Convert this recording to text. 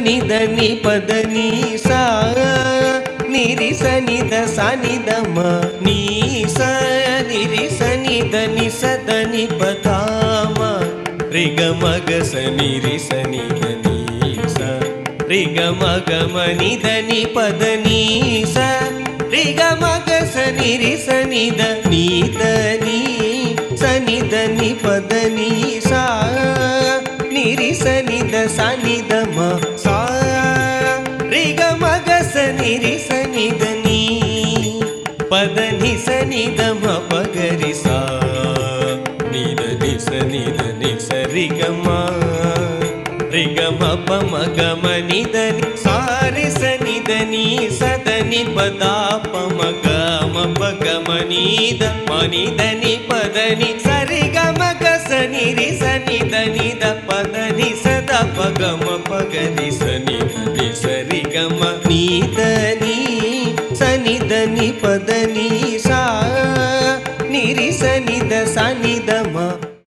ನಿದ ನಿ ಪದ ನೀ ಸಾ ನಿರಿ ಸ ನಿದ ಸ ನಿದ ಮ ನೀ ಸ ನಿರಿ ಸ ನಿದ ನಿ ಸ ದ ನಿ ಪದ ಮ ರಿ ಗ ಮ ಗ ಸ ನಿರಿ ಸ ನಿದ ನೀ ಸ ರಿ ಗ ಮ ಗ ಮ ನಿದ ನಿ ಪದ ನೀ ಸ ರಿ ಗ ಮ ಗ ಸ ನಿರಿ ಸ ನಿದ ನೀ ದ ನೀ ಸ ನಿದ ನಿ ಪದ ನೀ ಸಾ ನಿರಿ ಸ ನಿದ ಸ ನಿದ ಮ ಸಾ ರಿ ಗ ಮ ಗ ಸ ನಿರಿ ಸ ನಿದ ನೀ ಪದ ನಿ ಸ ನಿದ ಮ ಪ ಗ ರಿ ಸಾ ನಿದ ನಿ ಸ ನಿದ ನಿ ಸ ರಿ ಗ ಮ ರಿ ಗ ಮ ಪ ಮ ಗ ಮ ನಿದ ನಿ ಸಾ ರಿ ಸ ನಿದ ನೀ ಸ ದ ನಿ ಪದ ಪ ಮ ಗ ಮ ಪ ಗ ಮ ನಿದ ಮ ನಿದ ನಿ ಪದ ನಿ ಸ ರಿ ಗ ಮ ಗ ಸ ನಿ ರಿ ಸ ನಿದ ನಿದ ಪದ ನಿ ಸ ದ ಪ ಗ ಮ ಪ ಗ ರಿ ಸ ನಿದ ನಿ ಸ ರಿ ಗ ಮ ನಿದ ನೀ ಸ ನಿದ ನಿ ಪದ ನೀ ಸಾ ನಿ ರಿ ಸ ನಿದ ಸ ನಿ